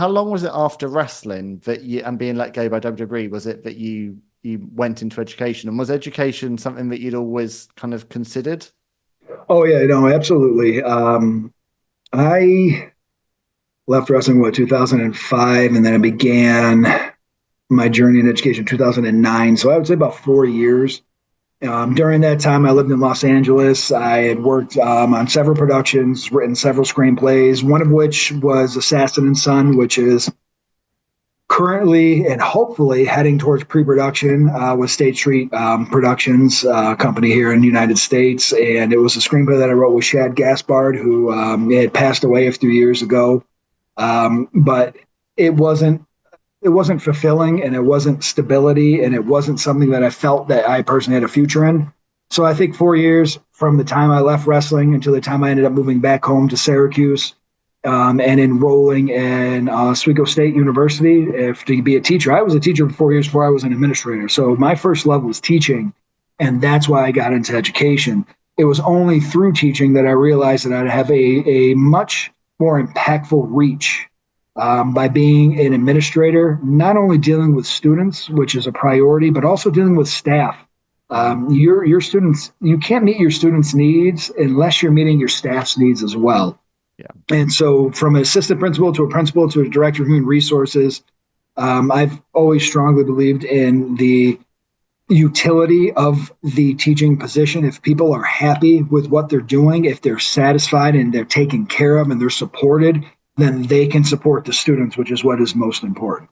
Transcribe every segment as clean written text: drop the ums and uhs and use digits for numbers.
how long was it after wrestling that you and being let go by WWE? Was it that you went into education, and was education something that you'd always kind of considered? Oh yeah, no, absolutely. I left wrestling 2005, and then I began my journey in education 2009. So I would say about 4 years. During that time, I lived in Los Angeles. I had worked on several productions, written several screenplays, one of which was Assassin and Son, which is currently and hopefully heading towards pre-production with State Street Productions company here in the United States. And it was a screenplay that I wrote with Shad Gaspard, who had passed away a few years ago. But it wasn't fulfilling, and it wasn't stability, and it wasn't something that I felt that I personally had a future in. So I think 4 years from the time I left wrestling until the time I ended up moving back home to Syracuse, and enrolling in Oswego State University to be a teacher. I was a teacher for 4 years before I was an administrator. So my first love was teaching, and that's why I got into education. It was only through teaching that I realized that I'd have a much more impactful reach by being an administrator, not only dealing with students, which is a priority, but also dealing with staff. Your students, you can't meet your students' needs unless you're meeting your staff's needs as well. Yeah. And so from an assistant principal to a principal to a director of human resources, I've always strongly believed in the utility of the teaching position. If people are happy with what they're doing, if they're satisfied and they're taken care of and they're supported, then they can support the students, which is what is most important.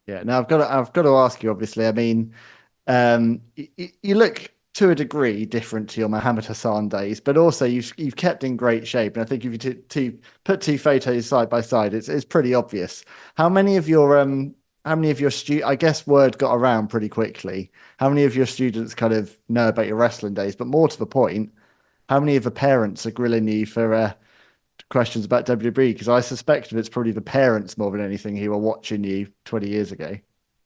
Yeah. Now I've got to ask you, obviously, I mean, you look to a degree different to your Muhammad Hassan days, but also you've kept in great shape. And I think if you put two photos side by side, it's pretty obvious. How many of your I guess word got around pretty quickly. How many of your students kind of know about your wrestling days? But more to the point, how many of the parents are grilling you for questions about WWE? Because I suspect it's probably the parents more than anything who were watching you 20 years ago.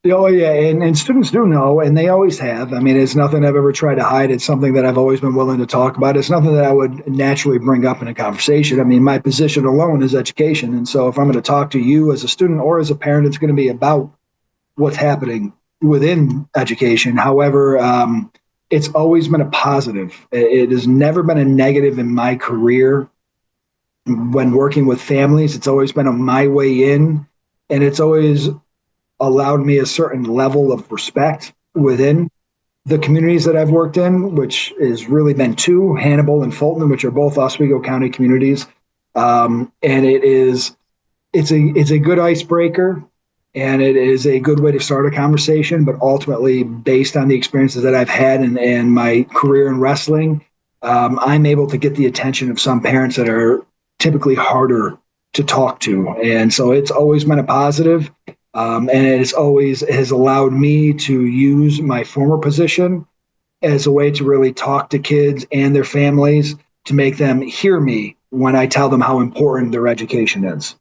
Oh yeah, and students do know, and they always have. I mean, it's nothing I've ever tried to hide. It's something that I've always been willing to talk about. It's nothing that I would naturally bring up in a conversation. I mean, my position alone is education, and so if I'm going to talk to you as a student or as a parent, it's going to be about what's happening within education. However, it's always been a positive. It has never been a negative in my career. When working with families, it's always been a my way in, and it's always allowed me a certain level of respect within the communities that I've worked in, which has really been two, Hannibal and Fulton, which are both Oswego County communities. And it's a good icebreaker, and it is a good way to start a conversation, but ultimately based on the experiences that I've had and my career in wrestling, I'm able to get the attention of some parents that are typically harder to talk to. And so it's always been a positive. And it always has allowed me to use my former position as a way to really talk to kids and their families to make them hear me when I tell them how important their education is.